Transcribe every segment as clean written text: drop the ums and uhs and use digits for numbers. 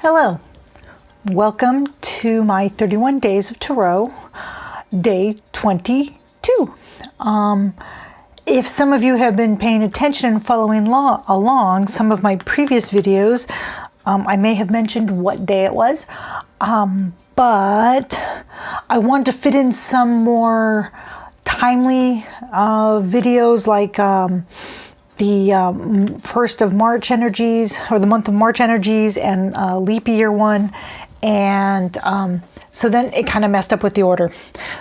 Hello, welcome to my 31 Days of Tarot, day 22. If some of you have been paying attention and following along some of my previous videos, I may have mentioned what day it was, but I wanted to fit in some more timely videos like the 1st of March energies, or the month of March energies, and leap year one, and so then it kind of messed up with the order.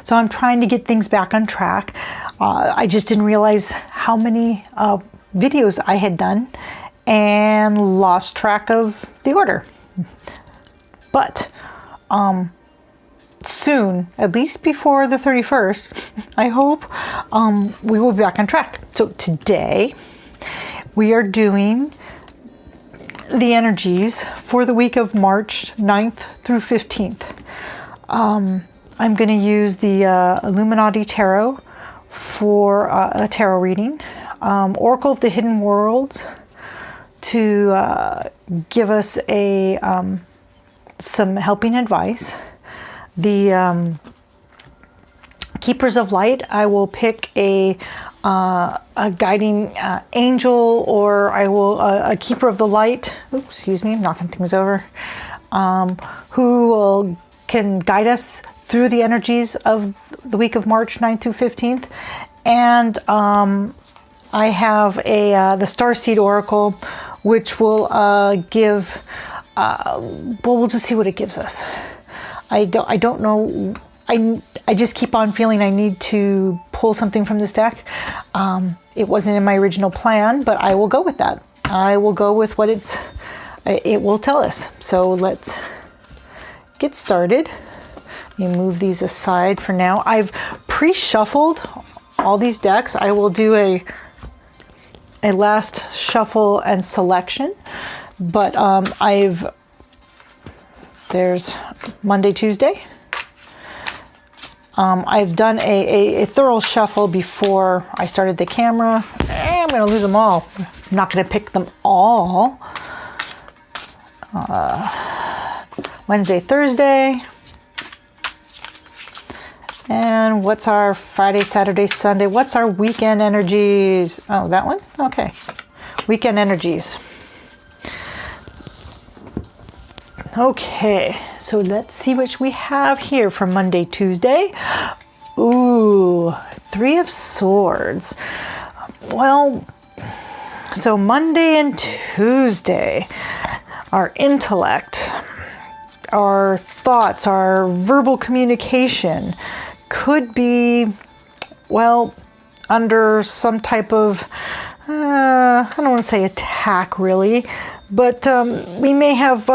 So I'm trying to get things back on track. I just didn't realize how many videos I had done and lost track of the order. But soon, at least before the 31st, I hope, we will be back on track. So today we are doing the energies for the week of March 9th through 15th. I'm going to use the Illuminati Tarot for a tarot reading, Oracle of the Hidden Worlds to give us a some helping advice. The Keepers of Light, I will pick a guiding angel, or I will a keeper of the light. Oops, excuse me, I'm knocking things over. Who can guide us through the energies of the week of March 9th through 15th. And I have the Starseed Oracle, which will give. Well, we'll just see what it gives us. I don't know. I just keep on feeling I need to pull something from this deck. It wasn't in my original plan, but I will go with that. I will go with what it will tell us. So let's get started. Let me move these aside for now. I've pre-shuffled all these decks. I will do a last shuffle and selection, but there's Monday, Tuesday. I've done a thorough shuffle before I started the camera. I'm going to lose them all. I'm not going to pick them all. Wednesday, Thursday. And what's our Friday, Saturday, Sunday? What's our weekend energies? Oh, that one? Okay. Weekend energies. Okay, so let's see what we have here for Monday, Tuesday. Ooh, Three of Swords. Well, so Monday and Tuesday, our intellect, our thoughts, our verbal communication could be, well, under some type of, I don't want to say attack really, but we may have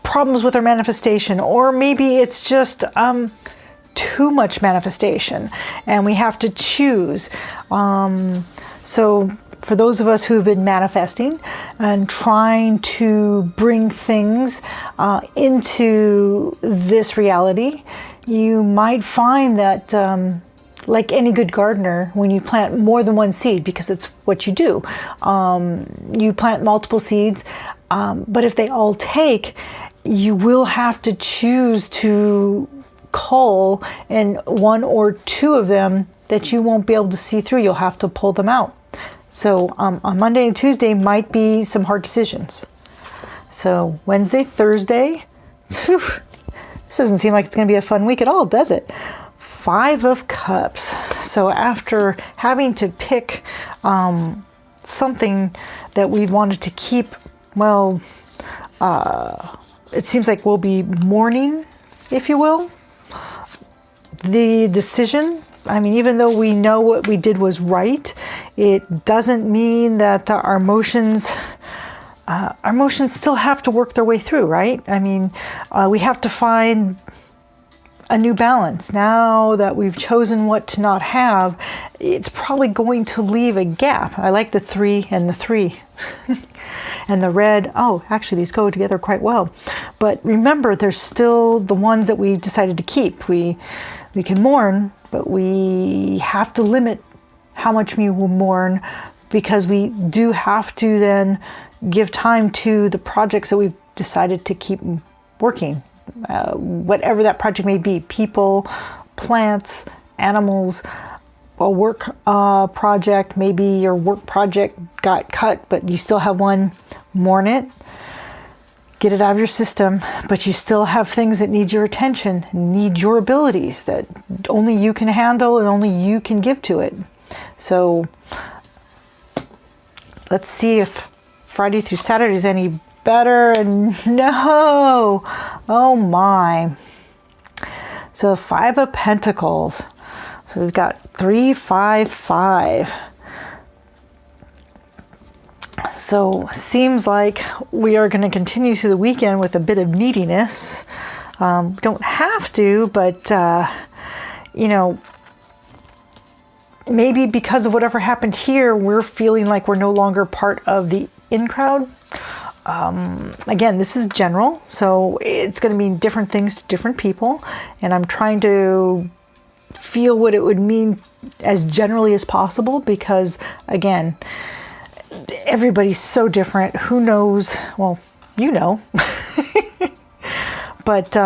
problems with our manifestation, or maybe it's just too much manifestation and we have to choose. So for those of us who've been manifesting and trying to bring things into this reality, you might find that like any good gardener, when you plant more than one seed, because it's what you do, you plant multiple seeds, but if they all take, you will have to choose to cull, and one or two of them that you won't be able to see through, you'll have to pull them out. So on Monday and Tuesday might be some hard decisions. So Wednesday, Thursday, whew, this doesn't seem like it's going to be a fun week at all, does it? Five of Cups. So after having to pick something that we wanted to keep, well, it seems like we'll be mourning, if you will. The decision, I mean, even though we know what we did was right, it doesn't mean that our emotions still have to work their way through, right? I mean, we have to find a new balance. Now that we've chosen what to not have, it's probably going to leave a gap. I like the 3 and the 3. And the red, oh, actually these go together quite well. But remember, there's still the ones that we decided to keep. We can mourn, but we have to limit how much we will mourn, because we do have to then give time to the projects that we've decided to keep working, whatever that project may be, people, plants, animals, a work project. Maybe your work project got cut, but you still have one. Mourn it. Get it out of your system, but you still have things that need your attention, need your abilities that only you can handle and only you can give to it. So let's see if Friday through Saturday is any better. And no, oh my. So 5 of Pentacles. So we've got 3, 5, 5. So seems like we are going to continue through the weekend with a bit of neediness. Don't have to, but you know, maybe because of whatever happened here, we're feeling like we're no longer part of the in crowd. Again, this is general, so it's going to mean different things to different people, and I'm trying to feel what it would mean as generally as possible, because again, everybody's so different. Who knows? Well, you know. But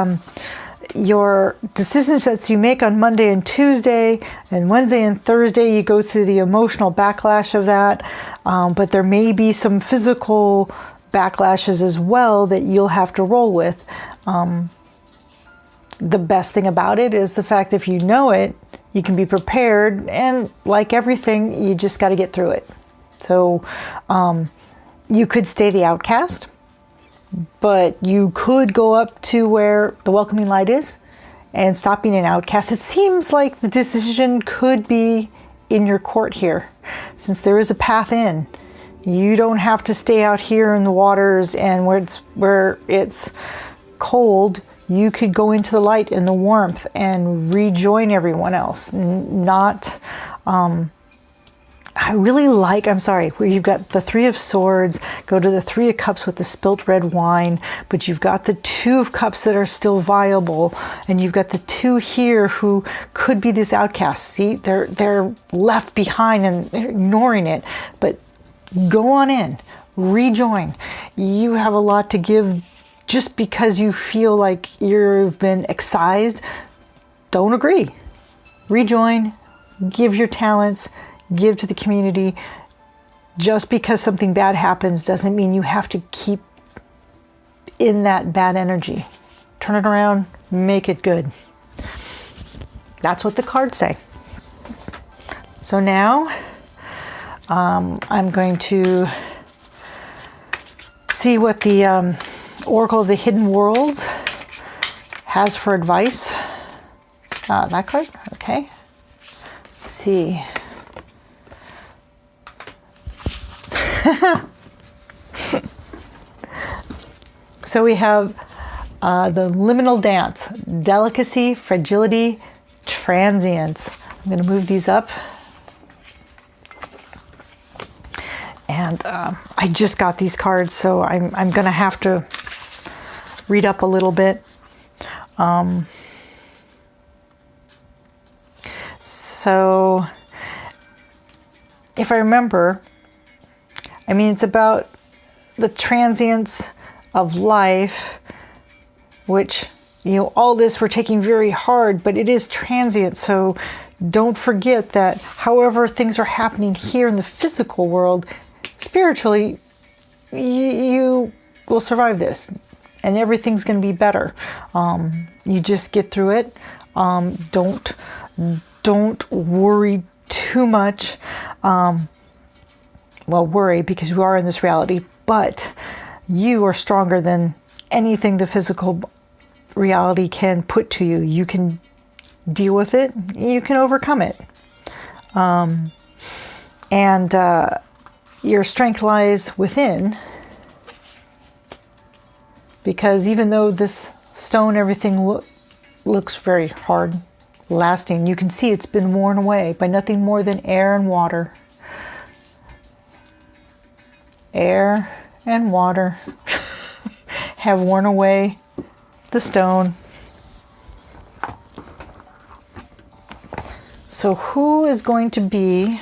your decisions that you make on Monday and Tuesday and Wednesday and Thursday, you go through the emotional backlash of that. But there may be some physical backlashes as well that you'll have to roll with. The best thing about it is the fact if you know it, you can be prepared. And like everything, you just got to get through it. So you could stay the outcast, but you could go up to where the welcoming light is and stop being an outcast. It seems like the decision could be in your court here, since there is a path in. You don't have to stay out here in the waters and where it's cold. You could go into the light and the warmth and rejoin everyone else. Not I really like, I'm sorry, where you've got the 3 of Swords, go to the 3 of Cups with the spilt red wine, but you've got the 2 of Cups that are still viable, and you've got the 2 here who could be this outcast. See, they're left behind and they're ignoring it, but go on in, rejoin. You have a lot to give. Just because you feel like you've been excised, don't agree. Rejoin, give your talents, give to the community. Just because something bad happens doesn't mean you have to keep in that bad energy. Turn it around, make it good. That's what the cards say. So now I'm going to see what the Oracle of the Hidden Worlds has for advice. That card, okay. Let's see. So we have the liminal dance, delicacy, fragility, transience. I'm going to move these up. And I just got these cards, so I'm going to have to read up a little bit. So if I remember, I mean, it's about the transience of life, which, you know, all this we're taking very hard, but it is transient. So don't forget that however things are happening here in the physical world, spiritually, you will survive this and everything's going to be better. You just get through it. Don't worry too much. Well, worry because you are in this reality, but you are stronger than anything the physical reality can put to you. You can deal with it. You can overcome it. And your strength lies within, because even though this stone, everything looks very hard, lasting, you can see it's been worn away by nothing more than air and water. Air and water have worn away the stone. So who is going to be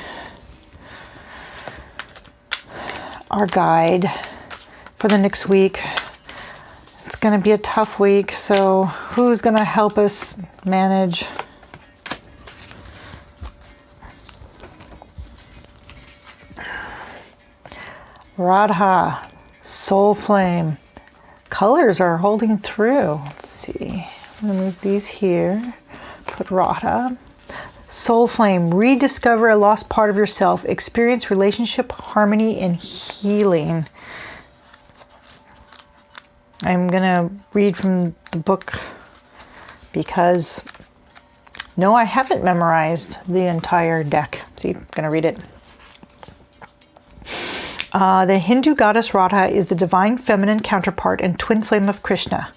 our guide for the next week? It's going to be a tough week, so who's going to help us manage? Radha, Soul Flame. Colors are holding through. Let's see. I'm going to move these here. Put Radha. Soul Flame, rediscover a lost part of yourself. Experience relationship, harmony, and healing. I'm going to read from the book because, no, I haven't memorized the entire deck. See, I'm going to read it. The Hindu goddess Radha is the divine feminine counterpart and twin flame of Krishna.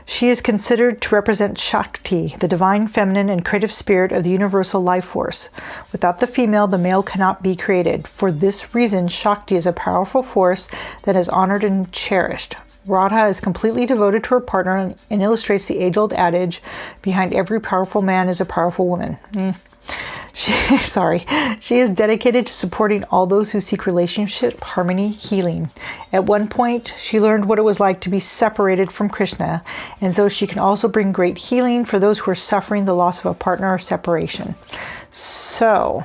She is considered to represent Shakti, the divine feminine and creative spirit of the universal life force. Without the female, the male cannot be created. For this reason, Shakti is a powerful force that is honored and cherished. Radha is completely devoted to her partner and illustrates the age-old adage, behind every powerful man is a powerful woman. She is dedicated to supporting all those who seek relationship, harmony, healing. At one point, she learned what it was like to be separated from Krishna, and so she can also bring great healing for those who are suffering the loss of a partner or separation. So,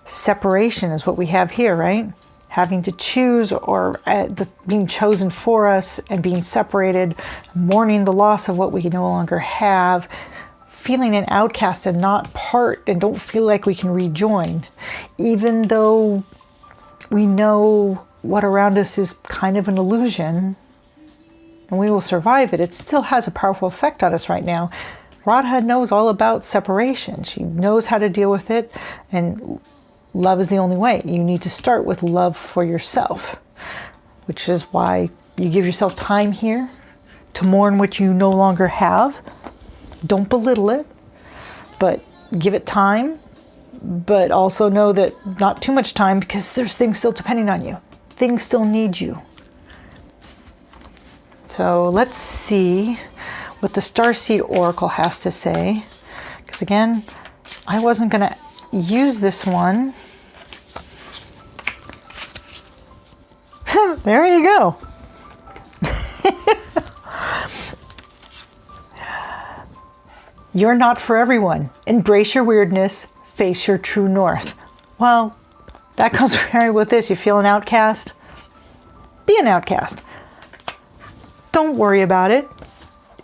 separation is what we have here, right? Having to choose, or being chosen for us and being separated, mourning the loss of what we no longer have, feeling an outcast and not part and don't feel like we can rejoin. Even though we know what around us is kind of an illusion and we will survive it, it still has a powerful effect on us right now. Radha knows all about separation. She knows how to deal with it, and love is the only way. You need to start with love for yourself, which is why you give yourself time here to mourn what you no longer have. Don't belittle it, but give it time. But also know that not too much time, because there's things still depending on you. Things still need you. So let's see what the Starseed Oracle has to say. Because again, I wasn't going to use this one. There you go. You're not for everyone. Embrace your weirdness. Face your true north. Well, that goes very with this. You feel an outcast? Be an outcast. Don't worry about it.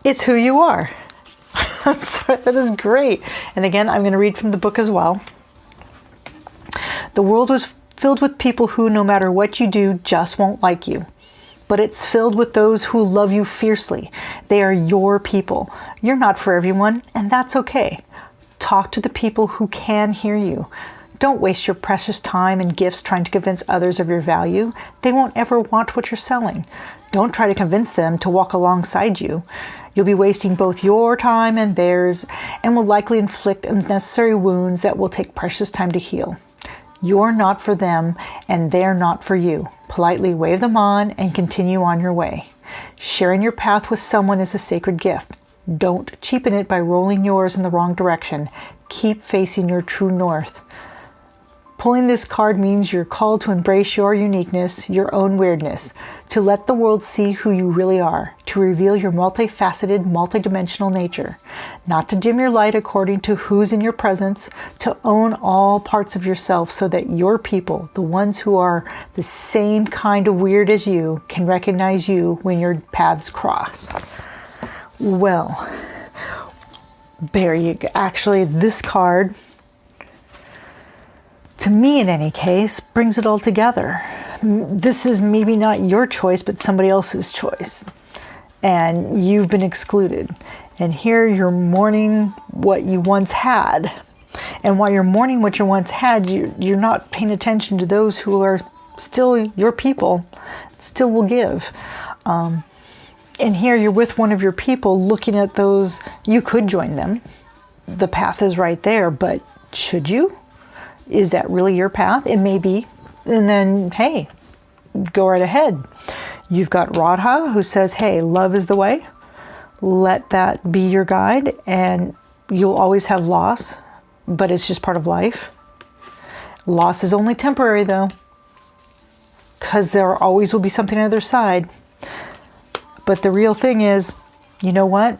It's who you are. I'm sorry, that is great. And again, I'm going to read from the book as well. The world was filled with people who, no matter what you do, just won't like you. But it's filled with those who love you fiercely. They are your people. You're not for everyone, and that's okay. Talk to the people who can hear you. Don't waste your precious time and gifts trying to convince others of your value. They won't ever want what you're selling. Don't try to convince them to walk alongside you. You'll be wasting both your time and theirs, and will likely inflict unnecessary wounds that will take precious time to heal. You're not for them, and they're not for you. Politely wave them on and continue on your way. Sharing your path with someone is a sacred gift. Don't cheapen it by rolling yours in the wrong direction. Keep facing your true north. Pulling this card means you're called to embrace your uniqueness, your own weirdness, to let the world see who you really are, to reveal your multifaceted, multidimensional nature, not to dim your light according to who's in your presence, to own all parts of yourself so that your people, the ones who are the same kind of weird as you, can recognize you when your paths cross. Well, there you go. Actually, this card, to me in any case, brings it all together. This is maybe not your choice, but somebody else's choice. And you've been excluded. And here you're mourning what you once had. And while you're mourning what you once had, you're not paying attention to those who are still your people, still will give. And here you're with one of your people looking at those. You could join them. The path is right there, but should you? Is that really your path? It may be. And then, hey, go right ahead. You've got Radha, who says, hey, love is the way. Let that be your guide, and you'll always have loss, but it's just part of life. Loss is only temporary, though, because there always will be something on the other side. But the real thing is, you know what?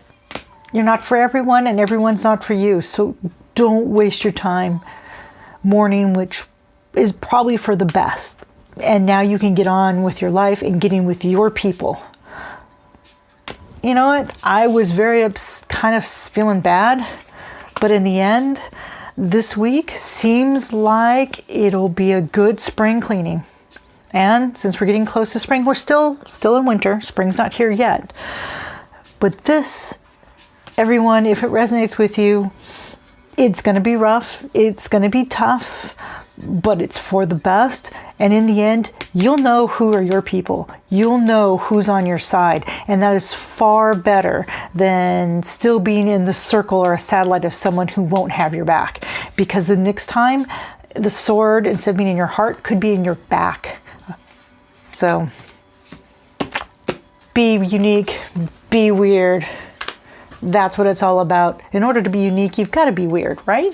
You're not for everyone and everyone's not for you. So don't waste your time mourning, which is probably for the best. And now you can get on with your life and getting with your people. You know what? I was very kind of feeling bad, but in the end, this week seems like it'll be a good spring cleaning. And since we're getting close to spring, we're still in winter. Spring's not here yet. But this, everyone, if it resonates with you, it's going to be rough. It's going to be tough, but it's for the best. And in the end, you'll know who are your people. You'll know who's on your side. And that is far better than still being in the circle or a satellite of someone who won't have your back. Because the next time, the sword, instead of being in your heart, could be in your back. So, be unique, be weird. That's what it's all about. In order to be unique, you've got to be weird, right?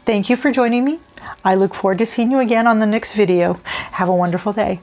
Thank you for joining me. I look forward to seeing you again on the next video. Have a wonderful day.